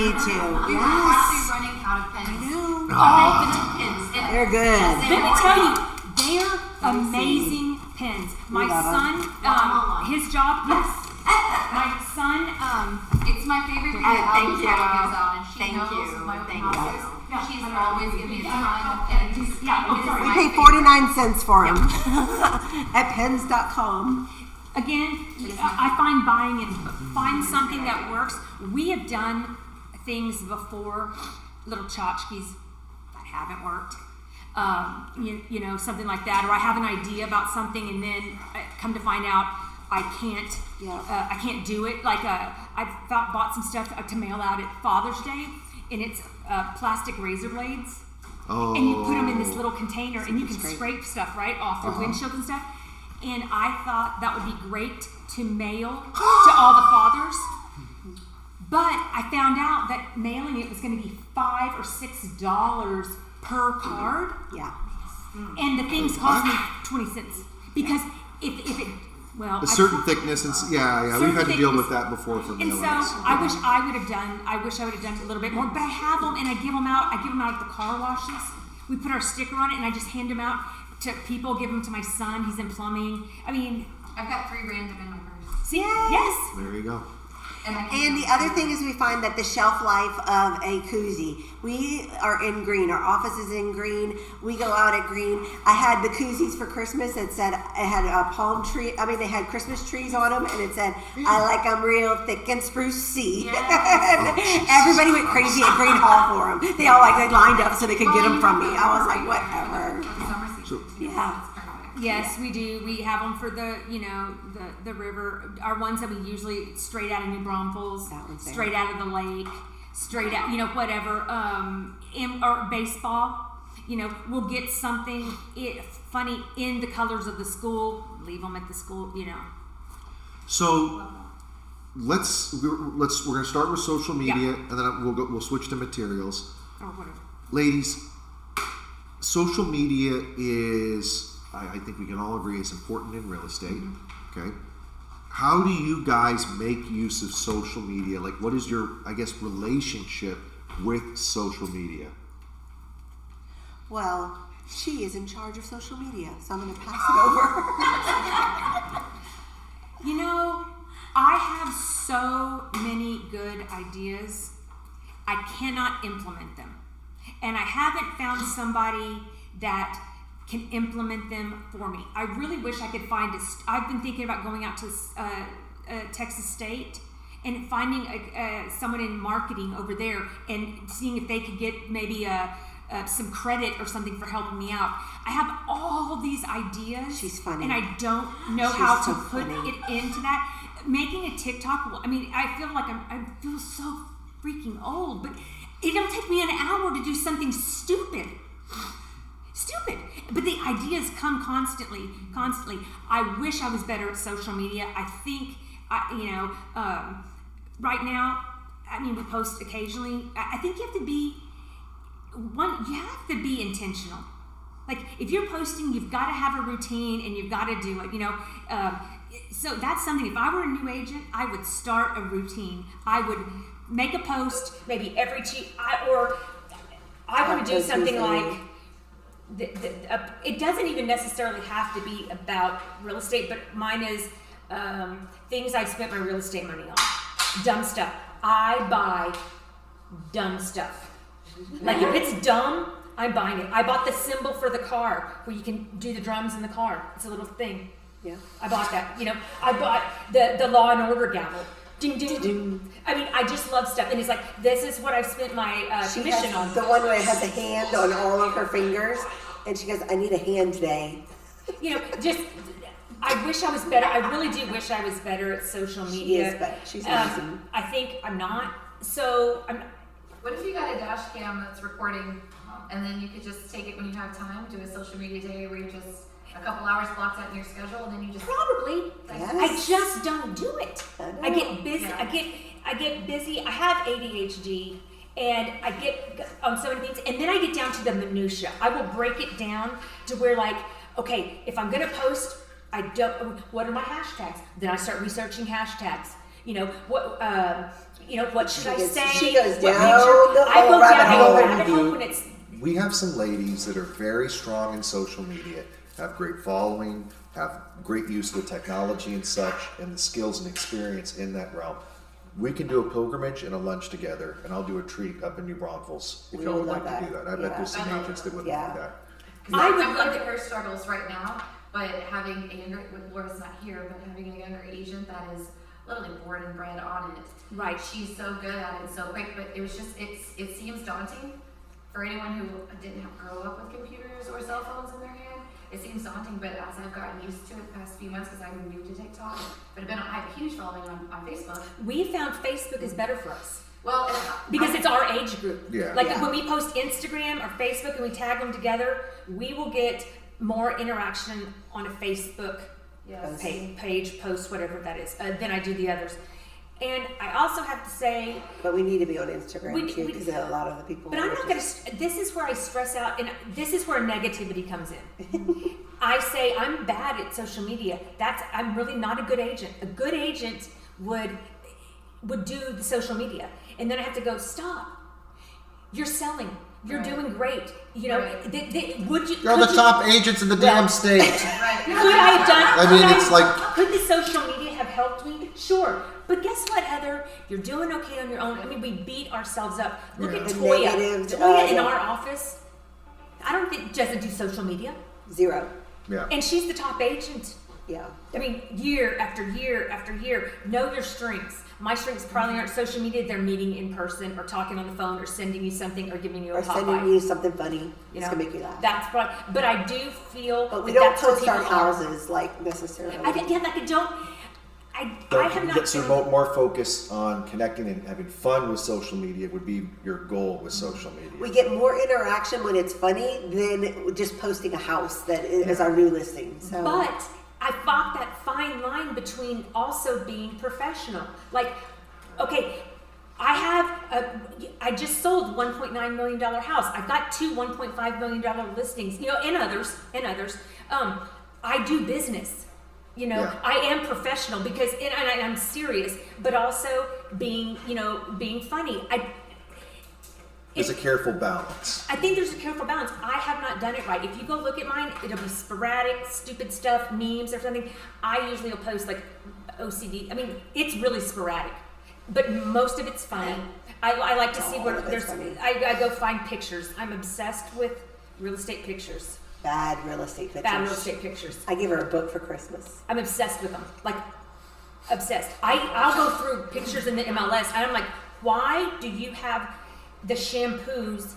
Me too. We're Yes. actually running out of pens. I know. All the pens. They're good. Let me tell you, they're amazing pens. My son, his job, yes. My son, It's my favorite thing that thank Al's you. daughter gives out, and she Thank knows you. my Thank house. you. She's always giving me a time, and this is We my pay favorite. 49 cents for them at pens.com. again, I find buying and find something that works. We have done things before, little tchotchkes that haven't worked. You know, something like that, or I have an idea about something, and then come to find out I can't. I can't do it. Like I bought some stuff to mail out at Father's Day, and it's plastic razor blades, and you put them in this little container, and you can scrape stuff right off your windshield and stuff. And I thought that would be great to mail to all the fathers. But I found out that mailing it was going to be $5 or $6 per card. Yeah. And the things cost me 20 cents. Because if it, well, A certain thickness, and we've had to deal with that before for and mailings. so I wish I would have done a little bit more, but I have them and I give them out at the car washes. We put our sticker on it and I just hand them out to people, give them to my son, he's in plumbing. I mean, I've got 3 random in my purse. see, yes. There you go. And the other thing is we find that the shelf life of a koozie, we are in green, our office is in green, we go out at green. I had the koozies for Christmas that said, it had a palm tree, they had Christmas trees on them, and it said, I like them real thick and sprucey. Yes. Everybody went crazy at Green Hall for them. They all they lined up so they could get them from me. I was like, whatever. Yeah. Yes, we do. We have them for the river. Our ones that we usually straight out of New Braunfels, straight out of the lake, straight out, whatever. Or baseball. We'll get something funny in the colors of the school. Leave them at the school. So we're gonna start with social media, and then we'll switch to materials. Or whatever. Ladies, social media is, I think we can all agree, is important in real estate. Okay. How do you guys make use of social media? Like, what is your, relationship with social media? Well, she is in charge of social media, so I'm going to pass it over. I have so many good ideas. I cannot implement them. And I haven't found somebody that can implement them for me. I really wish I could find I've been thinking about going out to Texas State and finding someone in marketing over there and seeing if they could get maybe some credit or something for helping me out. I have all these ideas. She's funny. And I don't know how to put it into that. Making a TikTok, I feel like I feel so freaking old, but it'll take me an hour to do something stupid. But the ideas come constantly. I wish I was better at social media. I think, right now, we post occasionally. I think you have to be intentional. Like, if you're posting, you've got to have a routine and you've got to do it, So that's something, if I were a new agent, I would start a routine. I would make a post maybe every or I want to do something like, it doesn't even necessarily have to be about real estate, but mine is things I've spent my real estate money on. Dumb stuff. I buy dumb stuff. Like, if it's dumb, I'm buying it. I bought the cymbal for the car where you can do the drums in the car. It's a little thing. Yeah. I bought that. I bought the Law and Order gavel. Ding, ding, ding. I just love stuff. And it's like, this is what I've spent my commission on. The one where it has a hand on all of her fingers, and she goes, I need a hand today. I wish I was better. I really do wish I was better at social media. She is better. She's awesome. I think I'm not. So What if you got a dash cam that's recording, and then you could just take it when you have time, do a social media day where you just a couple hours blocked out in your schedule, and then you just probably. Yes. I just don't do it. I get busy. Yeah. I get busy. I have ADHD, and I get on so many things, and then I get down to the minutia. I will break it down to where, like, okay, if I'm gonna post, what are my hashtags? Then I start researching hashtags. What should I say? She goes What down picture? I go down hole. a rabbit hole when it's. We have some ladies that are very strong in social media, have great following, have great use of the technology and such, and the skills and experience in that realm. We can do a pilgrimage and a lunch together, and I'll do a treat up in New Braunfels if We y'all would would like love to do that. that. I bet Yeah. there's some I love agents that. that would Yeah. like that. I would I'm look looking at her struggles right now, but having a younger, Laura's not here, but having a younger agent that is literally born and bred on it. Right. She's so good at it and so quick, but it was just, it seems daunting for anyone who didn't grow up with computers or cell phones in their hand. It seems daunting, but as I've gotten used to it the past few months, because I'm new to TikTok, but I have a huge following on Facebook. We found Facebook is better for us. Well, Because it's our age group. Yeah. Like Yeah. when we post Instagram or Facebook and we tag them together, we will get more interaction on a Facebook Yes. page, post, whatever that is, than I do the others. And I also have to say, But we need to be on Instagram We- too, we- because a lot of the people. but I'm not going to, this is where I stress out, and this is where negativity comes in. I say I'm bad at social media. I'm really not a good agent. A good agent would do the social media. And then I have to go, stop. You're selling. You're Right. doing great. Right. Would you? You're could the you- top agents in the damn state. Right. Could I have done? I mean, could it's like- Could the social media have helped me? Sure. But guess what, Heather? You're doing okay on your own. I mean, we beat ourselves up. Look Yeah. at The Toya. negative, Toya in yeah. our office, I don't think doesn't do social media, Zero. Yeah. and she's the top agent. Yeah. I mean, year after year after year. Know your strengths. My strengths probably aren't social media. They're meeting in person, or talking on the phone, or sending you something, or giving you a Or pop sending by. you something funny. You It's know, gonna make you laugh. That's probably. But I do feel. But we that don't that's where post our people are. houses like necessarily. I don't. I have not. So more focused on connecting and having fun with social media would be your goal with social media. We get more interaction when it's funny than just posting a house that is our new listing. So. But I fought that fine line between also being professional. Like, okay, I just sold $1.9 million house. I've got two $1.5 million listings, and others. I do business. Yeah. I am professional because, and I'm serious, but also being funny. There's a careful balance. I think there's a careful balance. I have not done it right. If you go look at mine, it'll be sporadic, stupid stuff, memes or something. I usually will post like OCD. I mean, it's really sporadic, but most of it's funny. I like to see All what of it's there's. funny. I go find pictures. I'm obsessed with real estate pictures. Bad real estate pictures. Bad real estate pictures. I give her a book for Christmas. I'm obsessed with them. Like, obsessed. I'll go through pictures in the MLS and I'm like, why do you have the shampoos,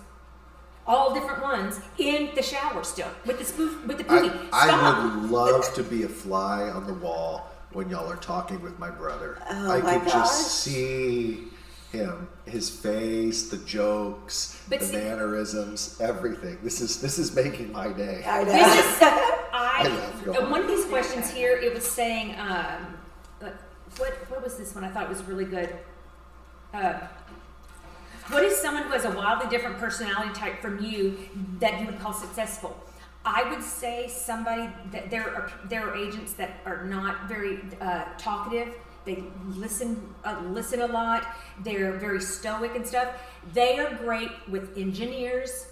all different ones, in the shower still with the poofy? I Stop. would love to be a fly on the wall when y'all are talking with my brother. Oh I my could gosh. just see him, his face, the jokes, But the see- mannerisms, everything. This is making my day. I know. This is, love y'all. one of these questions here, it was saying, what was this one? I thought it was really good. What is someone who has a wildly different personality type from you that you would call successful? I would say somebody that there are agents that are not very talkative. They listen a lot. They're very stoic and stuff. They are great with engineers.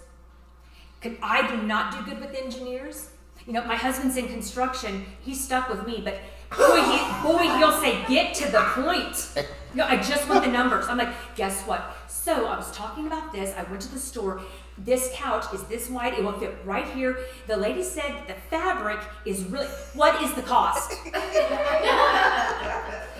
I do not do good with engineers. My husband's in construction. He's stuck with me, but he'll say, get to the point. I just want the numbers. I'm like, guess what? So I was talking about this. I went to the store. This couch is this wide. It will fit right here. The lady said the fabric is really, what is the cost?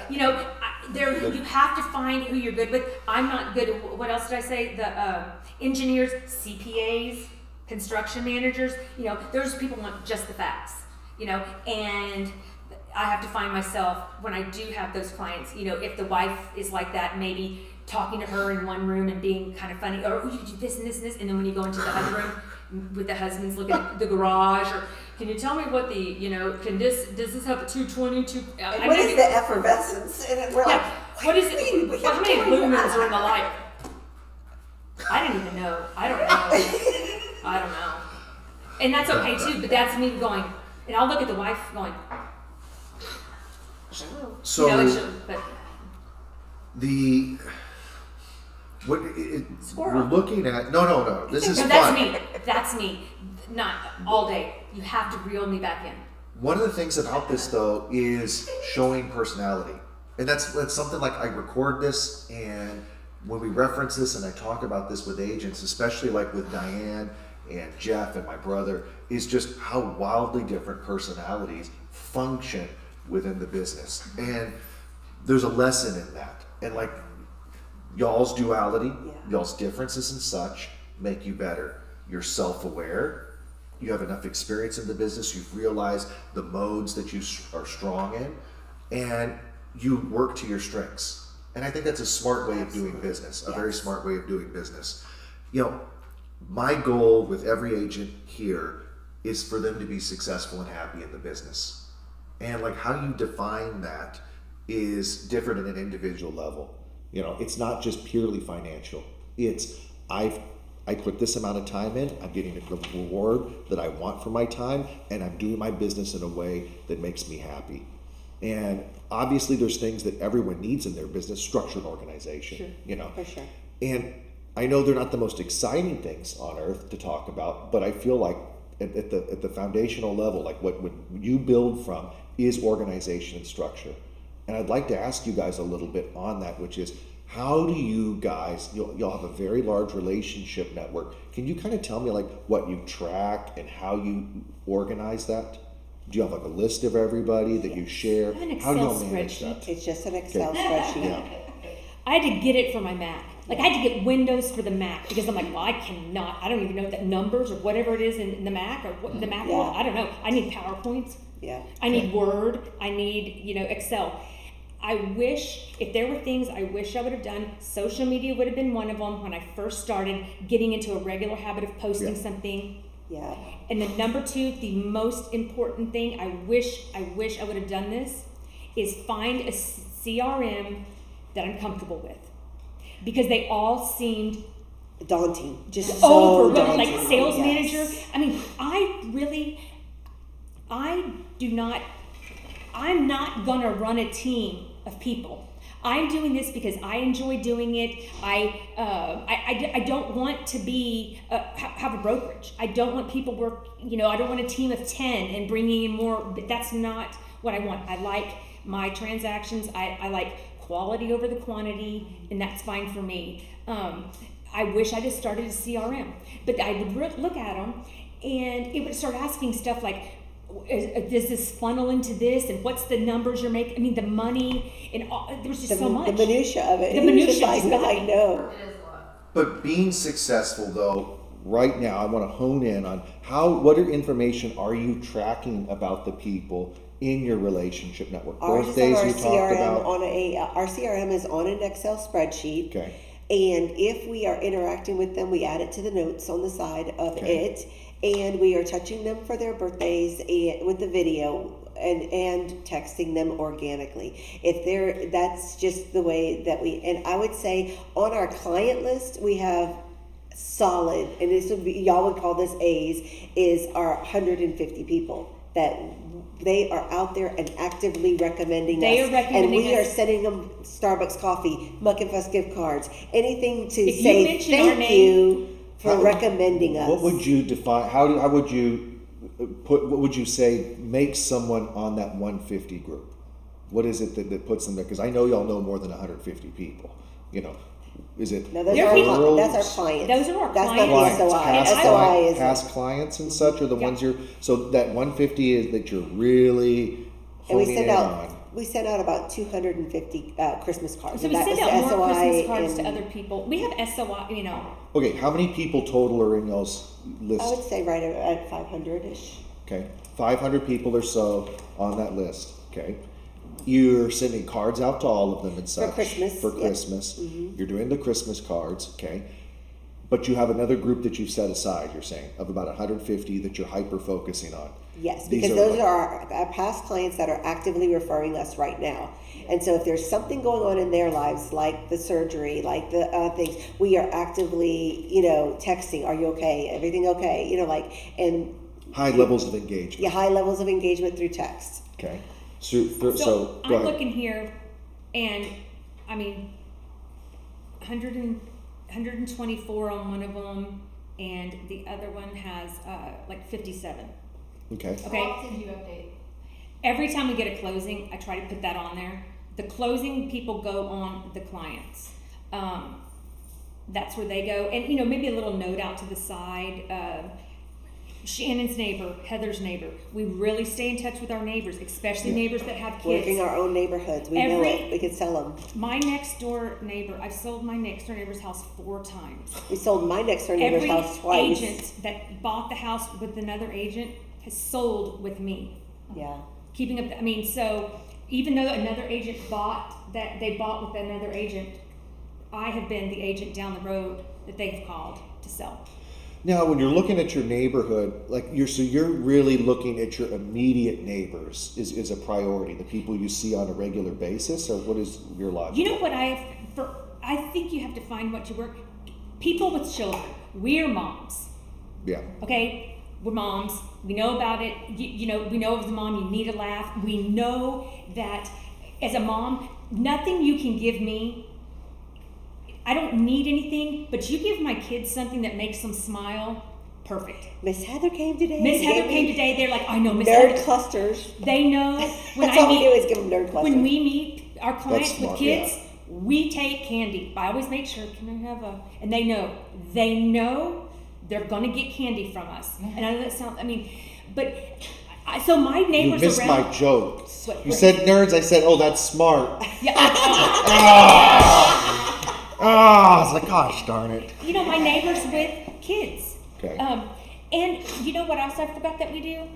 You have to find who you're good with. I'm not good at, what else did I say? The engineers, CPAs, construction managers, those people want just the facts, and I have to find myself when I do have those clients, if the wife is like that, maybe talking to her in one room and being kind of funny, or you could do this and this and this, and then when you go into the other room with the husbands looking at the garage, or can you tell me what the, does this have a 222? What is the effervescence? And we're like, what is it? How many lumens are in the light? I didn't even know. I don't know. And that's okay too, but that's me going, and I'll look at the wife going, So but we're looking at no. This is No, fun. that's me. That's me. Not all day. You have to reel me back in. One of the things about this though is showing personality, and that's something like I record this, and when we reference this and I talk about this with agents, especially like with Diane and Jeff and my brother, is just how wildly different personalities function within the business, and there's a lesson in that, and like y'all's duality, y'all's differences and such make you better. You're self-aware. You have enough experience in the business. You've realized the modes that you are strong in, and you work to your strengths. And I think that's a smart way of doing business, a very smart way of doing business. You know, my goal with every agent here is for them to be successful and happy in the business. And like how you define that is different at an individual level. You know, it's not just purely financial. It's I put this amount of time in, I'm getting the reward that I want for my time, and I'm doing my business in a way that makes me happy. And obviously there's things that everyone needs in their business, structure and organization, Sure. you know. For sure. And I know they're not the most exciting things on earth to talk about, but I feel like at the foundational level, like what you build from is organization and structure. And I'd like to ask you guys a little bit on that, which is, how do you guys, y'all have a very large relationship network. Can you kind of tell me like what you track and how you organize that? Do you have like a list of everybody that you share? I have an How do y'all Excel manage spreadsheet. that? It's just an Excel spreadsheet. Yeah. I had to get it for my Mac. Like I had to get Windows for the Mac because I'm like, well, I don't even know that numbers or whatever it is in the Mac or what the Mac. Yeah. I don't know. I need PowerPoints. Yeah. I need Word. I need, Excel. I wish, if there were things I wish I would have done, social media would have been one of them when I first started getting into a regular habit of posting something. Yeah. And then number two, the most important thing, I wish I would have done this, is find a CRM that I'm comfortable with. Because they all seemed Daunting. Just overwhelming. so Like daunting. sales Yes. manager. I mean, I'm not gonna run a team of people. I'm doing this because I enjoy doing it. I don't want to be have a brokerage. I don't want people work. I don't want a team of 10 and bringing in more. But that's not what I want. I like my transactions. I like quality over the quantity, and that's fine for me. I wish I just started a CRM, but I would look at them, and it would start asking stuff like, does this funnel into this, and what's the numbers you're making? I mean, the money, and all, there was just so much. The minutia of it. The minutia I is know. bad. I know. It is a lot. But being successful though, right now, I want to hone in on what information are you tracking about the people in your relationship network? Ours is Birthdays on our you talked CRM about. our CRM is on an Excel spreadsheet. Okay. And if we are interacting with them, we add it to the notes on the side of Okay. it, and we are touching them for their birthdays and with the video and texting them organically. That's just the way that and I would say on our client list we have solid, and this would be, y'all would call this A's, is our 150 people that they are out there and actively recommending They us. are recommending and we us. are sending them Starbucks coffee, Muck and Fuss gift cards, anything to If you say mention our thank name- you for recommending us. What would you define? How would you put? What would you say makes someone on that 150 group? What is it that puts them there? Because I know y'all know more than 150 people. Is it No, that's They're our, people. that's our clients. Those are our that's clients. not the SOI. Past, SOI is past clients and such are the ones so that 150 is that you're really and we honing send in out on. we send out about 250 Christmas cards. So and we that send was out the more SOI Christmas cards to and other people. We have SOI, Okay, how many people total are in y'all's list? I would say right at 500-ish. Okay, 500 people or so on that list. Okay, you're sending cards out to all of them and such Christmas, For yep. Christmas, you're doing the Christmas cards. Okay, but you have another group that you've set aside. You're saying of about 150 that you're hyper focusing on. Yes, These because are those like- are our past clients that are actively referring us right now. And so if there's something going on in their lives, like the surgery, like the things, we are actively, texting, are you okay? Everything okay? And High levels of engagement. yeah, high levels of engagement through text. Okay, so So go I'm ahead. looking here, and I mean, 124 on one of them, and the other one has like 57. Okay. Okay. How often do you update? Every time we get a closing, I try to put that on there. The closing people go on the clients. That's where they go, and maybe a little note out to the side. Shannon's neighbor, Heather's neighbor. We really stay in touch with our neighbors, especially neighbors that have kids. Working our own neighborhoods. We know it. We can sell them. My next door neighbor, I've sold my next door neighbor's house 4 times. We sold my next door neighbor's house twice. Every agent that bought the house with another agent has sold with me. Yeah. Keeping up, so even though another agent bought with another agent, I have been the agent down the road that they have called to sell. Now, when you're looking at your neighborhood, you're really looking at your immediate neighbors is a priority, the people you see on a regular basis, or what is your logic? You know what I think you have to find what you work. People with children, we're moms. Yeah. Okay, we're moms. We know about it. We know as a mom you need a laugh. We know that as a mom, nothing you can give me. I don't need anything, but you give my kids something that makes them smile, perfect. Miss Heather came today. They're like, I know Miss Nerd Heather. clusters. They know when That's all we do is give them nerd clusters. When we meet our clients That's with smart, kids, yeah. we take candy. I always make sure, can I have and they know they're going to get candy from us. And I know that sounds, so my You neighbors missed around. my joke. What? You said nerds, I said, oh, that's smart. Yeah. I was like, gosh darn it. My neighbors with kids. Okay. And you know what else I forgot that we do?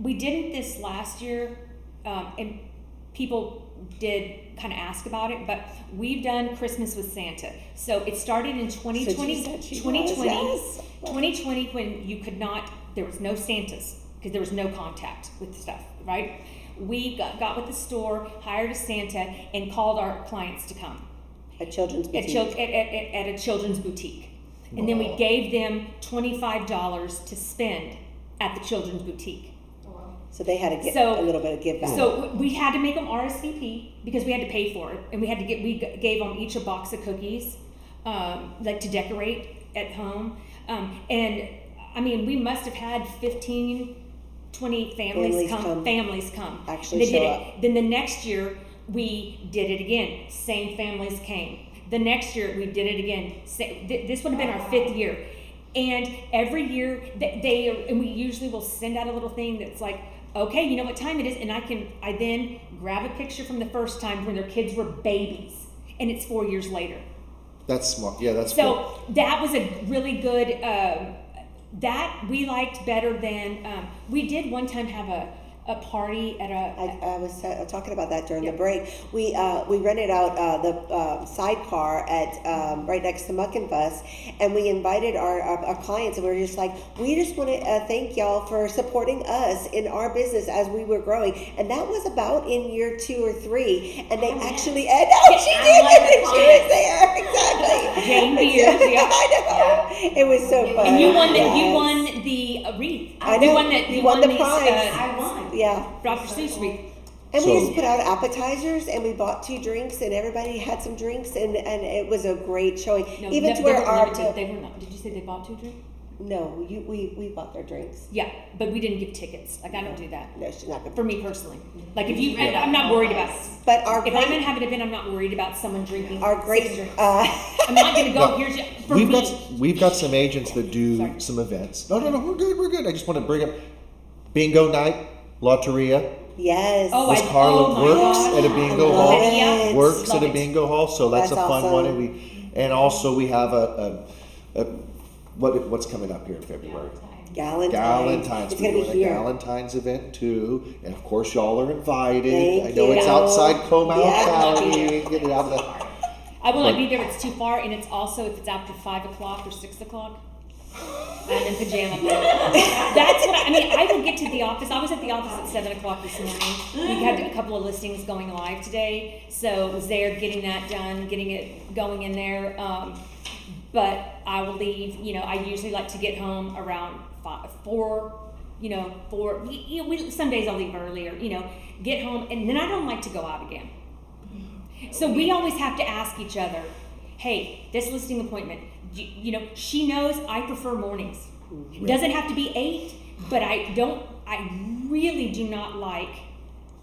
We didn't this last year, and people did kind of ask about it, but we've done Christmas with Santa. So it started in 2020, 2020 when you could not, there was no Santas because there was no contact with stuff, right? We got with the store, hired a Santa, and called our clients to come. A children's boutique. At a children's boutique. And then we gave them $25 to spend at the children's boutique. So they had to get a little bit of give back. So we had to make them RSVP because we had to pay for it, and we gave them each a box of cookies, to decorate at home. And we must have had 15, 20 families come. Actually show up. Then the next year we did it again. Same families came. The next year we did it again. This would have been our 5th year. And every year and we usually will send out a little thing that's like, okay, you know what time it is, and I then grab a picture from the first time when their kids were babies, and it's 4 years later. That's smart. Yeah, that's so cool. That was a really good. That we liked better than we did one time have a party at a. I was talking about that during the break. We rented out the sidecar at right next to Muck and Bus, and we invited our clients, and we were just like, we just want to thank y'all for supporting us in our business as we were growing, and that was about in year 2 or 3, and they actually she was there exactly. Jane Beers, yeah. I know. It was so fun. And you won the wreath. I know. You won the prize. I won. Yeah. Dr. Seuss wreath. And we just put out appetizers, and we bought 2 drinks, and everybody had some drinks, and it was a great showing. No, even to where they our were not. Did you say they bought 2 drinks? No, we bought their drinks. Yeah, but we didn't give tickets. Like, I don't do that. No, she's not good. For me personally. Like, if you, I'm not worried about it. But if I'm gonna have an event, I'm not worried about someone drinking. Our great. 6 drinks. I'm not gonna go. Here's for me. We've got some agents that do some events. No, we're good. I just want to bring up bingo night, lotteria. Yes. Miss Carla works at a bingo hall. It. Works Love at a it. bingo hall, so that's a fun awesome. one. And also we have what's coming up here in February? Galentine's. It's We're gonna be doing here. a Galentine's event too, and of course y'all are invited. Thank I know it's you. outside Comal Yeah. County. Get it out of the. I will not be there if it's too far, and it's also if it's after 5 o'clock or 6 o'clock. I'm in pajama mode. That's what I will get to the office. I was at the office at 7 o'clock this morning. We had a couple of listings going live today, so it was there getting that done, getting it going in there. But I will leave. I usually like to get home around 4. 4. Some days I'll leave earlier. Get home, and then I don't like to go out again. So we always have to ask each other, hey, this listing appointment, she knows I prefer mornings. It doesn't have to be 8, but I really do not like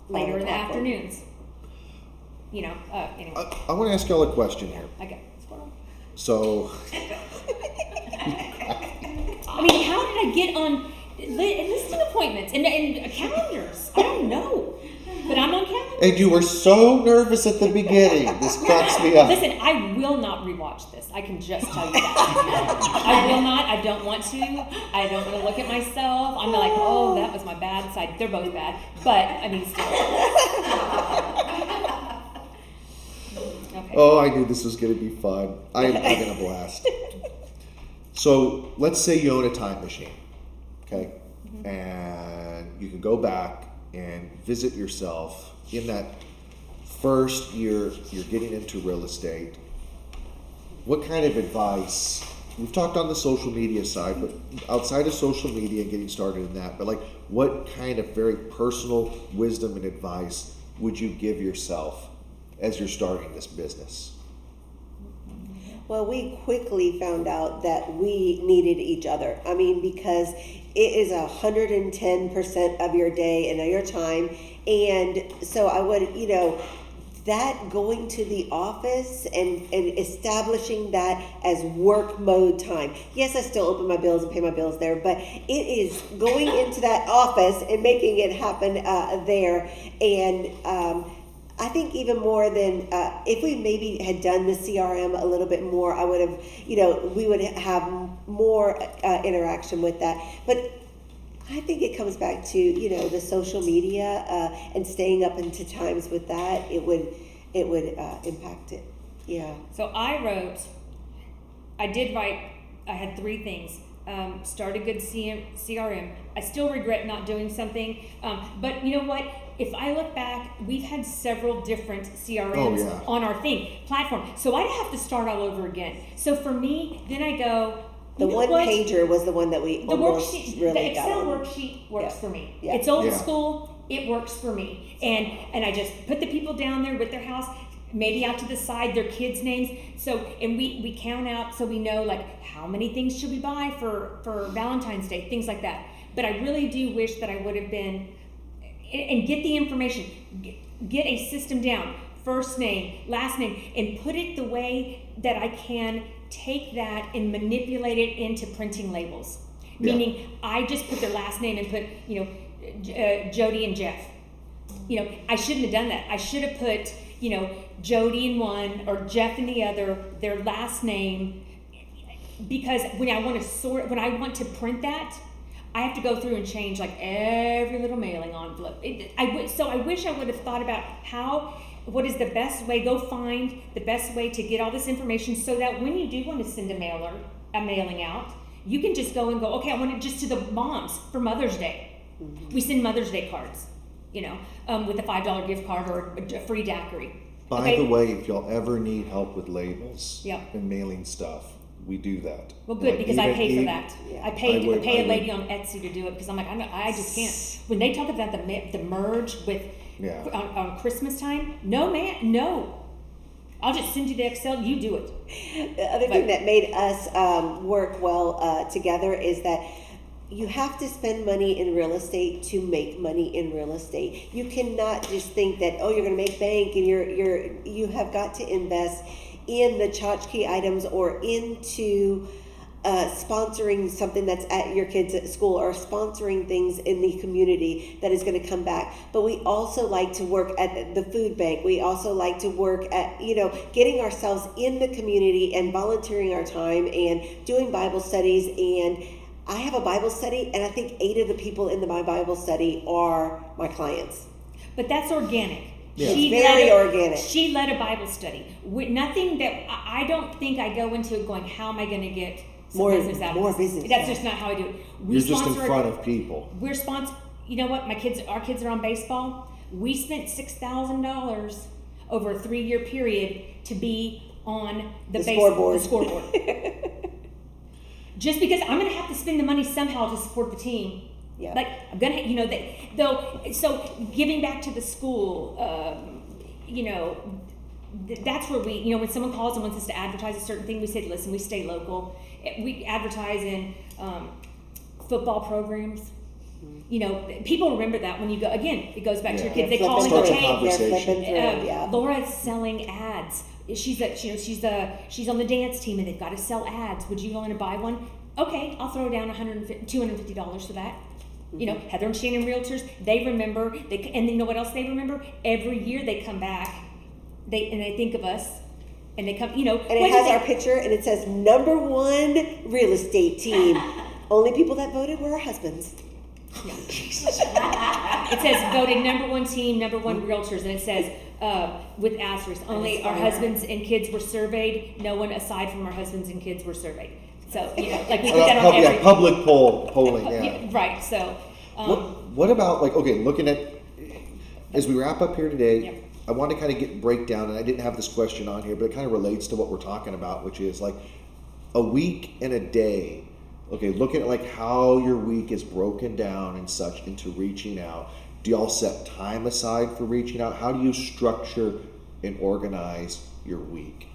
later in the afternoons. Anyway. I want to ask y'all a question here. Okay. So, I mean, how did I get on listing appointments and calendars? I don't know. But I'm on calendar. And you were so nervous at the beginning. This cracks me up. Listen, I will not rewatch this. I can just tell you that. I will not. I don't want to. I don't want to look at myself. I'm like, oh, that was my bad side. They're both bad. But, I mean, still. Okay. Oh, I knew this was going to be fun. I'm having a blast. So, let's say you own a time machine, okay? Mm-hmm. And you can go back and visit yourself in that first year you're getting into real estate. What kind of advice, we've talked on the social media side, but outside of social media and getting started in that, but like what kind of very personal wisdom and advice would you give yourself as you're starting this business? Well, we quickly found out that we needed each other. I mean, because it is 110% of your day and your time. And so I would, that going to the office and establishing that as work mode time. Yes, I still open my bills and pay my bills there, but it is going into that office and making it happen there. And I think even more than if we maybe had done the CRM a little bit more, I would have, we would have more interaction with that. But I think it comes back to, the social media and staying up into times with that. It would impact it. Yeah. So I had 3 things. Start a good CRM. I still regret not doing something. But you know what? If I look back, we've had several different CRMs on our platform. So I'd have to start all over again. So for me, then I go, the one-pager was the one that we almost really the Excel got on. worksheet works for me. Yeah. It's old school. It works for me. And I just put the people down there with their house, maybe out to the side, their kids' names. So, and we count out so we know like how many things should we buy for Valentine's Day, things like that. But I really do wish that I would have been, and get the information, get a system down, first name, last name, and put it the way that I can take that and manipulate it into printing labels. Yeah. Meaning I just put their last name and put, Jody and Jeff. I shouldn't have done that. I should have put, Jody in one or Jeff in the other, their last name, because when I want to print that, I have to go through and change like every little mailing envelope. So I wish I would have thought about what is the best way, go find the best way to get all this information so that when you do want to send a mailing out, you can just go and go, okay, I want it just to the moms for Mother's Day. Mm-hmm. We send Mother's Day cards, with a $5 gift card or a free daiquiri. By the way, if y'all ever need help with labels Yep. and mailing stuff, we do that. Well, good, because I pay for that. Yeah. I pay a lady on Etsy to do it because I'm like, I just can't. When they talk about the merge with on Christmas time, no, man, no. I'll just send you the Excel. You do it. The other thing that made us work well together is that you have to spend money in real estate to make money in real estate. You cannot just think that you're going to make bank and you have got to invest in the tchotchke items or into sponsoring something that's at your kids at school or sponsoring things in the community that is going to come back. But we also like to work at the food bank. We also like to work at, getting ourselves in the community and volunteering our time and doing Bible studies. And I have a Bible study, and I think 8 of the people in my Bible study are my clients. But that's organic. Yeah. It's very organic. She led a Bible study. With nothing that I don't think I go into it going, how am I going to get some business out of this? Business. That's just not how I do it. You're just in front of people. We're sponsored. You know what? Our kids are on baseball. We spent $6,000 over a 3-year period to be on the scoreboard. Just because I'm going to have to spend the money somehow to support the team. Yeah. Like I'm gonna, so giving back to the school, that's where we, when someone calls and wants us to advertise a certain thing, we say, listen, we stay local. We advertise in football programs. People remember that when you go, again, it goes back to your kids. They call in the tape. Laura's selling ads. She's on the dance team and they've got to sell ads. Would you want to buy one? Okay, I'll throw down $250 for that. Heather and Shannon Realtors, they remember, and you know what else they remember? Every year they come back, they think of us, and they come, And it has our picture, and it says, #1 real estate team. Only people that voted were our husbands. Yeah. It says voted #1 team, #1 realtors, and it says with asterisks, only our husbands and kids were surveyed. No one aside from our husbands and kids were surveyed. So we put that on everything. Public polling. Yeah. Right. So what about looking at as we wrap up here today? Yep. I want to kind of break down, and I didn't have this question on here, but it kind of relates to what we're talking about, which is like a week and a day. Okay, looking at how your week is broken down and such into reaching out. Do y'all set time aside for reaching out? How do you structure and organize your week?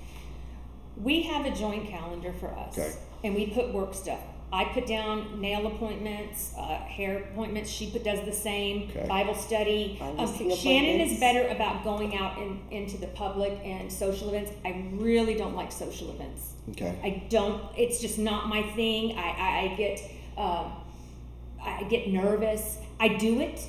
We have a joint calendar for us, and we put work stuff. I put down nail appointments, hair appointments. She does the same. Bible study. Shannon is better about going out into the public and social events. I really don't like social events. Okay. I don't. It's just not my thing. I get nervous. I do it,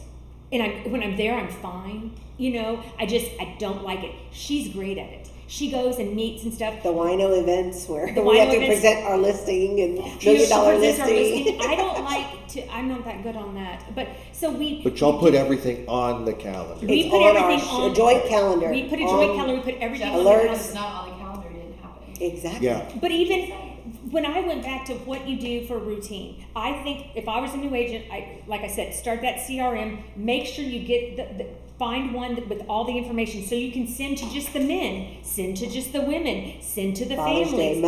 and when I'm there, I'm fine. I don't like it. She's great at it. She goes and meets and stuff. The wino events where we have to present our listing and $1 million listing. I don't like to. I'm not that good on that. But y'all put everything on the calendar. We put everything on a joint calendar. We put a joint calendar. We put everything on alerts. If it's not on the calendar, it didn't happen. Exactly. Yeah. But even when I went back to what you do for routine, I think if I was a new agent, like I said, start that CRM. Make sure you get find one with all the information so you can send to just the men, send to just the women, send to the Father's families.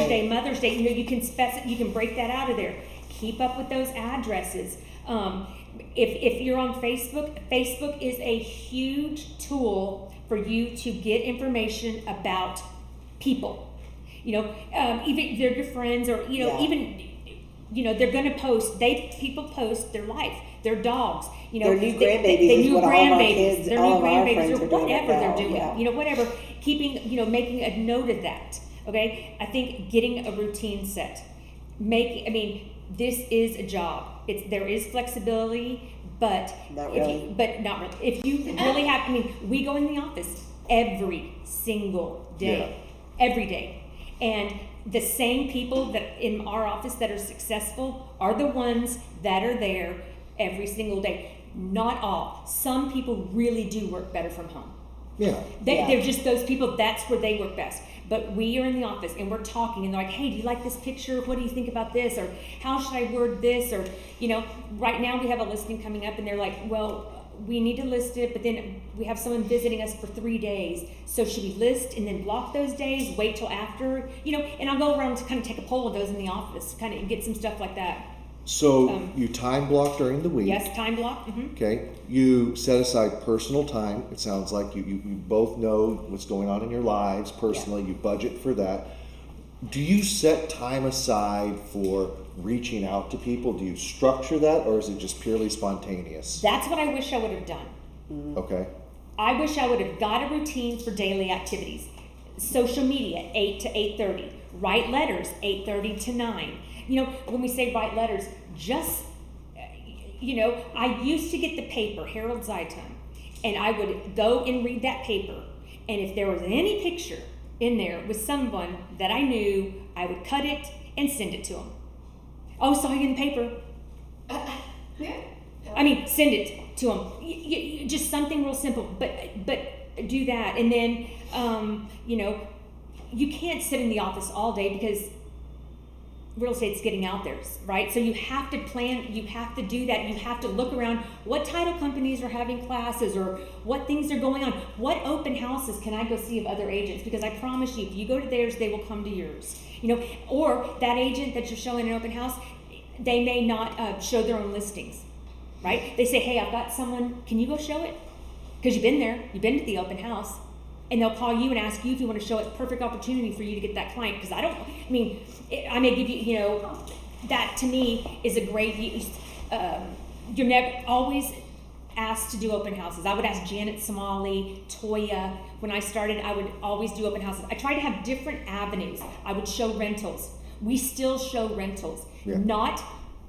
Day, Mother's Day. You can break that out of there. Keep up with those addresses. If you're on Facebook is a huge tool for you to get information about people. Even they're your friends, or even they're going to post. People post their life, their dogs. Their new grandbabies. Their new grandbabies, or whatever they're doing. Yeah. Whatever. Keeping, making a note of that. Okay. I think getting a routine set. This is a job. There is flexibility, but not really. If you really have, we go in the office every single day, every day. And the same people that in our office that are successful are the ones that are there every single day. Not all. Some people really do work better from home. Yeah. They're just those people, that's where they work best. But we are in the office and we're talking and they're like, hey, do you like this picture? What do you think about this? Or how should I word this? Or, right now we have a listing coming up and they're like, well, we need to list it, but then we have someone visiting us for 3 days. So should we list and then block those days, wait till after, and I'll go around to kind of take a poll of those in the office, kind of get some stuff like that. So you time block during the week. Yes, time block. Mm-hmm. Okay. You set aside personal time. It sounds like you both know what's going on in your lives personally. Yeah. You budget for that. Do you set time aside for reaching out to people? Do you structure that, or is it just purely spontaneous? That's what I wish I would have done. Mm-hmm. Okay. I wish I would have got a routine for daily activities. Social media, 8 to 8:30. Write letters, 8:30 to 9. When we say write letters, I used to get the paper, Herald Zeitung, and I would go and read that paper. And if there was any picture in there with someone that I knew, I would cut it and send it to them. Oh, saw you in the paper. Send it to them. Just something real simple, but do that. And then, you can't sit in the office all day because real estate's getting out there, right? So you have to plan, you have to do that. You have to look around what title companies are having classes or what things are going on. What open houses can I go see of other agents? Because I promise you, if you go to theirs, they will come to yours. Or that agent that you're showing an open house, they may not show their own listings, right? They say, hey, I've got someone, can you go show it? Because you've been there, you've been to the open house. and they'll call you and ask you if you want to show it. Perfect opportunity for you to get that client, because I may give you, that to me is a great use. You're never always asked to do open houses. I would ask Janet Somali, Toya. When I started, I would always do open houses. I tried to have different avenues. I would show rentals. We still show rentals. Yeah. Not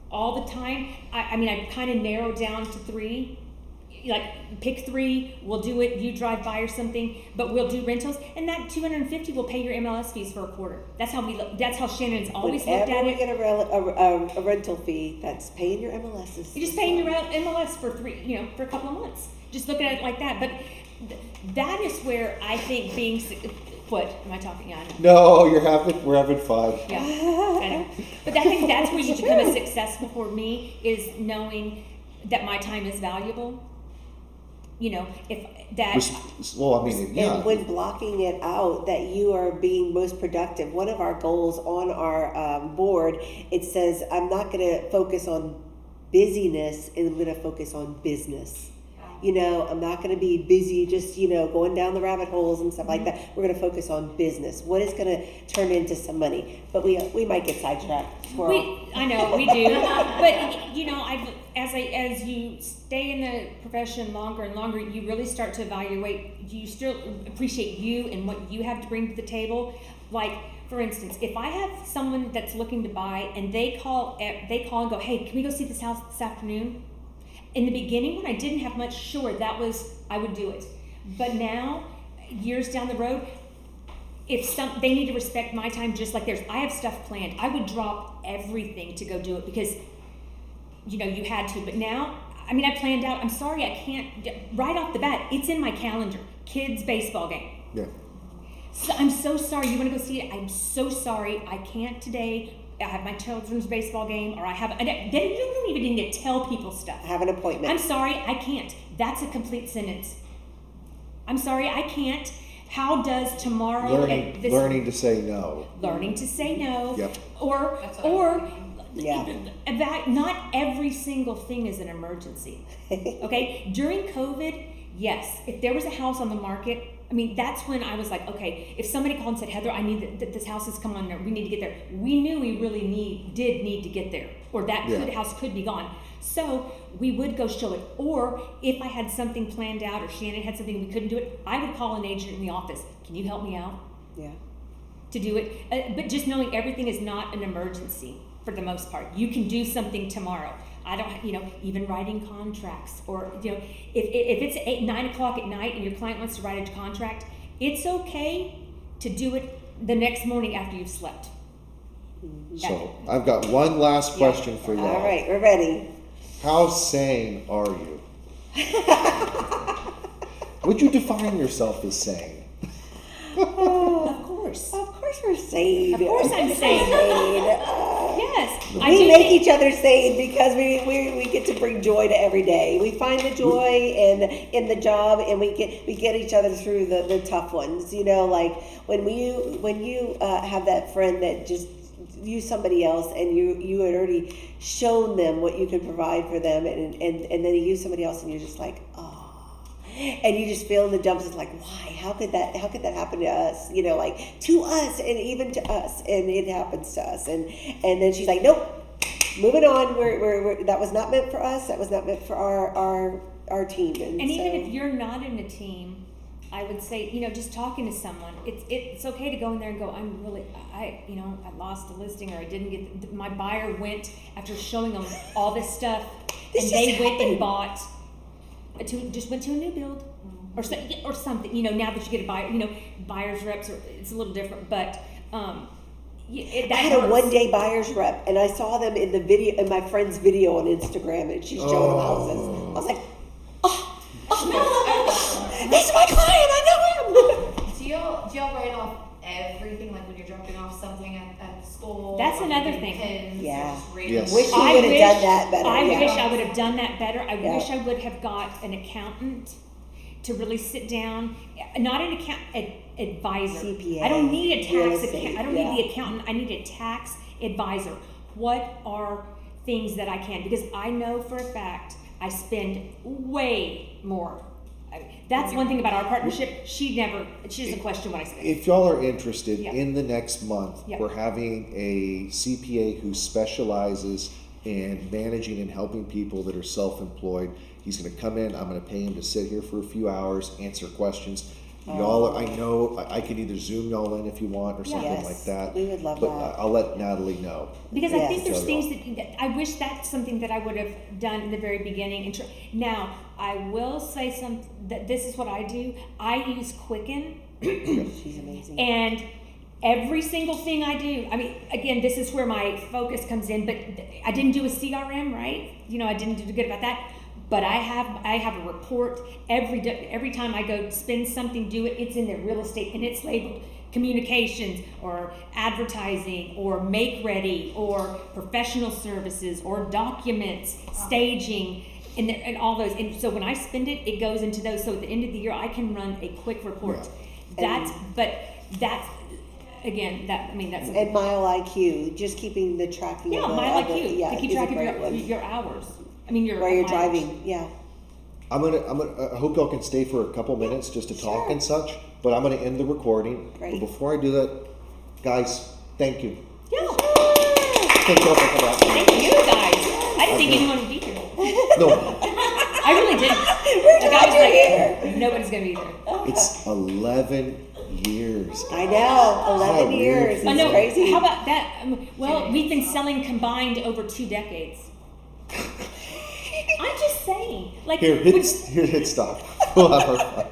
all the time. I kind of narrowed down to 3. Like, pick 3, we'll do it, you drive by or something, but we'll do rentals, and that $250 will pay your MLS fees for a quarter. That's how Shannon's always looked at it. Whenever we get a rental fee, that's paying your MLSs. You're just paying your MLS for for a couple of months. Just look at it like that. But that is where I think being, what, am I talking? Yeah, I know. No, we're having fun. Yeah, I know. But I think that's where you become a successful for me, is knowing that my time is valuable. If that. And when blocking it out, that you are being most productive. One of our goals on our board, it says, I'm not going to focus on busyness, and I'm going to focus on business. I'm not going to be busy just, going down the rabbit holes and stuff like that. We're going to focus on business. What is going to turn into some money? But we might get sidetracked. I know we do. But as you stay in the profession longer and longer, you really start to evaluate. Do you still appreciate you and what you have to bring to the table? Like, for instance, if I have someone that's looking to buy and they call and go, hey, can we go see this house this afternoon? In the beginning, when I didn't have much, sure, I would do it. But now, years down the road, they need to respect my time just like theirs. I have stuff planned. I would drop everything to go do it because, you had to. But now, I planned out. I'm sorry, I can't. Right off the bat, it's in my calendar. Kids' baseball game. Yeah. So I'm so sorry. You want to go see it? I'm so sorry. I can't today. I have my children's baseball game, or I have. You don't even need to tell people stuff. I have an appointment. I'm sorry, I can't. That's a complete sentence. I'm sorry, I can't. How does tomorrow? Learning to say no. Learning to say no. Yep. Not every single thing is an emergency. Okay. During COVID, yes. If there was a house on the market. That's when I was like, okay, if somebody called and said, Heather, I need that this house is coming on there. We need to get there. We knew we really did need to get there, or that house could be gone. So we would go show it. Or if I had something planned out, or Shannon had something and we couldn't do it, I would call an agent in the office. Can you help me out? Yeah. To do it. But just knowing everything is not an emergency for the most part. You can do something tomorrow. I don't, even writing contracts, or, if it's 8, 9 o'clock at night and your client wants to write a contract, it's okay to do it the next morning after you've slept. So I've got one last question for you. All right, we're ready. How sane are you? Would you define yourself as sane? Of course. Of course we're sane. Of course I'm sane. Yes. We make each other sane because we get to bring joy to every day. We find the joy in the job, and we get each other through the tough ones. Like when you have that friend that just use somebody else, and you had already shown them what you could provide for them, and then you use somebody else, and you're just like, oh. And you just feel in the dumps. It's like, why? How could that happen to us? Like to us, and even to us, and it happens to us. And then she's like, nope, moving on. We're that was not meant for us. That was not meant for our team. And even if you're not in a team, I would say, just talking to someone, it's okay to go in there and go, I lost a listing, or I didn't get my buyer went after showing them all this stuff, and they went and bought. Just went to a new build, or something. Now that you get a buyer, buyer's reps it's a little different, but I had a one-day buyer's rep, and I saw them in the video, in my friend's video on Instagram, and she's showing them houses. I was like, this is my client. I know him. Do y'all write off everything, like when you're dropping off something at school? That's another thing. Pins, yeah. Yes. Wish you would have done that better. I wish I would have done that better. I wish I would have got an accountant to really sit down, not an advisor. CPA. I don't need a tax estate, I don't need the accountant. I need a tax advisor. What are things that I can? Because I know for a fact I spend way more That's one thing about our partnership. She doesn't question what I say. If y'all are interested, Yeah. in the next month, Yeah. we're having a CPA who specializes in managing and helping people that are self-employed. He's going to come in. I'm going to pay him to sit here for a few hours, answer questions. Y'all, I know I can either Zoom y'all in if you want or something Yes, like that. we would love but that. I'll let Natalie know. Because I Yes. think there's So things that I wish that's something that I would have done in the very beginning. Now, I will say that this is what I do. I use Quicken, She's amazing. and every single thing I do. I mean, again, this is where my focus comes in. But I didn't do a CRM, right? I didn't do good about that. But I have a report every time I go spend something, do it. It's in there, real estate, and it's labeled communications or advertising or make ready or professional services or documents, staging, and all those. And so when I spend it, it goes into those. So at the end of the year, I can run a quick report. Yeah. That's And Mile IQ, just keeping the tracking. yeah, of the, Mile of the- IQ yeah, to keep is a track great of one. your hours. I mean, your While you're mileage. driving, yeah. I hope y'all can stay for a couple minutes just to talk Sure. and such. But I'm going to end the recording. Great. But before I do that, guys, thank you. Yeah. Thank y'all for coming out. Thank you guys. I didn't think anyone would be here. No, I really didn't. We're glad you're here. Nobody's gonna be there. it's 11 years. I know, 11 How years. weird. It's Oh, no, crazy. how about that? Well, we've been selling combined over 2 decades. I'm just saying. Like, Here, hit stop. We'll have our fun.